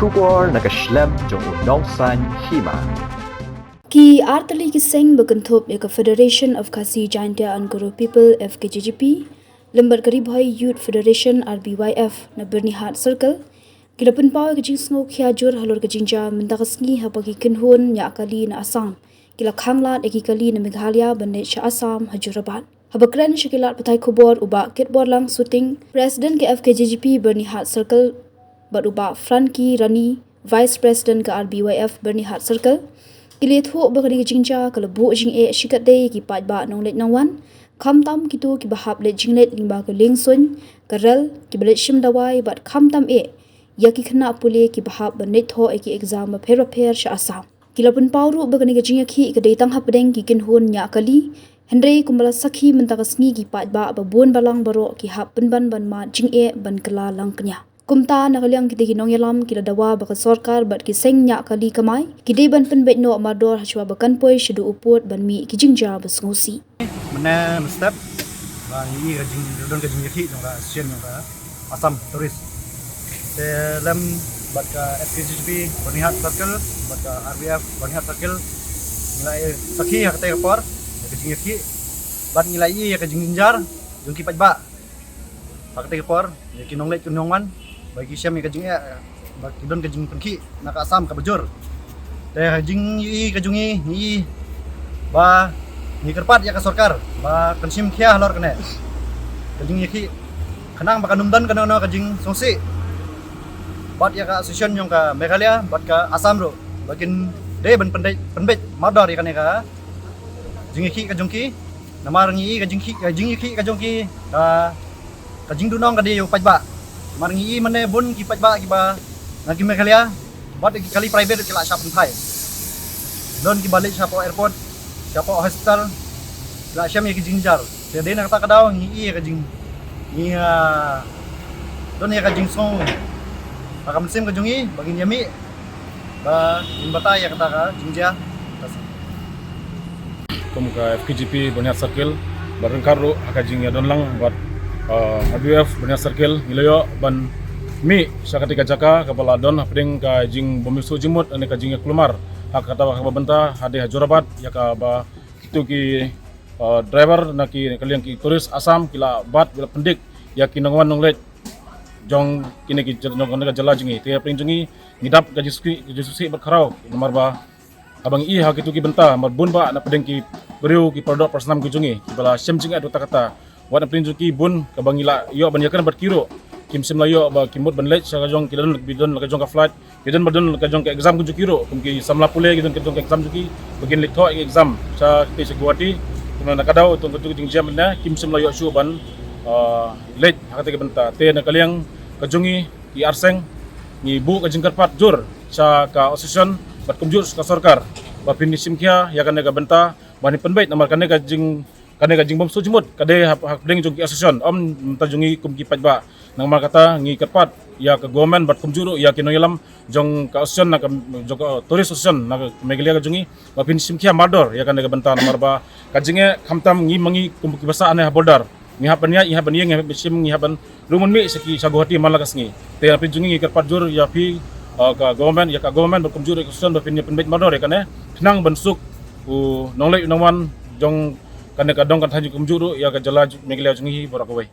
Shubor nakaslem jong unong san hima. Ki artali ki seng bakanthop eka Federation of Khasi Jaintia and Guru People FKJGP, lembar karib hai Youth Federation RBYF na Bernihat Circle, kilapan pau ka jingsngo khiajur halor ka jingja mentakasngi hapagi kinhun nya kali na Assam, kila khanglat eki kali na Meghalaya bande sha Assam hajurabat. Habakran shakilat patai khobor uba kitbor lang shooting President ke FKJGP Bernihat Circle bat uba front ki Rani Vice President ke RBYF Bernihat Circle. Ilit ho bakari jingja kalau bu jing shikat day ki pat ba nong let nongwan kham tam kitu ki bahap let jinglet limba ke lingsun karel ki belet shim dawai bat kham tam ya ki khna pule ki bahap banet ho ki exam pher sha Assam kilapun pawru bakari jingya ki ke day tang hapdeng ki kin hun nya kali Hendrei kumbala sakhi mentagasngi ki pat ba babun balang baro ki hap ban ma jing ban kala lang knya kumta nakaliang kita ginong yalam kila dawa baka sorkar bat ki sengnya kali kamai kide ban penbet no amador hachwa bakan poi shidu uput ban mi ki jingja basngusi mana step bang ini kajing don kajing yaki dong ka sien dong ka Assam turis te lem bat ka FKJGP Bernihat Circle bat ka RBF Bernihat Circle nilai sakhi hak te kapor kajing yaki bat nilai ya kajing jinjar jungki pajba hak te kapor yaki nonglet kunongwan bagi siam kajing ya bagi don kajing penki nak Assam ka bajur te kajing yi kajungi ni ba ni kerpat ya ka sorkar ba kansim khia halor kene kajing yaki kanang ba kanumdan kana no kajing songsi bat ya ka association yang ka Meghalaya bat ka Assam ro bakin de ban penbet madar ya kane ka jing yaki kajungki namar ngi kajing yaki kajungki ka kajing dunong ka de yo pajba marngi mane bun ki pajba ki ba nagi Meghalaya bat ki kali private ki la shop thai don ki balik shop airport shop hospital la sham ki jinjar de na kata kadaw ngi ka jing ni don ya ka jing song akam sim ka jungi bagi nyami ba imbata ya kata ka jingja Kemuka FKJP Bernihat Circle barengkaru hakajing ya don lang buat RBF Bernihat Circle nilayo ban mi syakatika jaka kepala don hapding ka jing bomisu jimut ane ka jing kelumar hak kata ka benta hade hajorabat ya ka ba itu ki driver naki kaliang ki turis Assam kila bat bila pendik ya kinongwan nonglet jong kini ki nongwan ka jala jingi te hapding jingi ngidap gaji susi berkarau nomor ba abang i hak itu ki benta marbun ba na pedeng ki beriu ki produk personam ki jungi ki bala syam jinga dota kata wat aprin ki bun ka bangila yo banyakan berkiro kim sim layo ba kimut banlet sa kajong kilon bidon ka jong ka flight bidon badon ka jong ka exam ku jukiro kum ki samla pule gidon ka jong ka exam juki bagin litho ka exam sa ti sa Guwahati kuno nakadaw tong kutu ting jam na kim sim layo shu ban late hakate ka benta te na kaliang ka jongi ki arseng ni bu ka jingkarpat jur sa ka association bat kumjur ka sorkar ba pinisim kya ya kan ka benta bani penbait namar kan ka jing kane ka jingbom sujimut kade hak deng jong ki association om tajungi kum ki pajba nang makata ngi kerpat ya ke government bat kumjuru ya kinoyalam jong ka association na jong turis association na Meghalaya ka jungi bapin simkia mador ya kane ka benta nomor ba kajinge khamtam ngi mangi kum ki basa ane boldar ngi hapan ngi sim ngi hapan rumun mi seki sa Guwahati malakas ngi te apin jungi ngi kerpat jur ya pi ka government bat kumjuru association bapin penbait mador ya kane nang bensuk nonglek nongwan jong kane kadong kan haju kumjuru ya ka jala Meghalaya jungi borakawai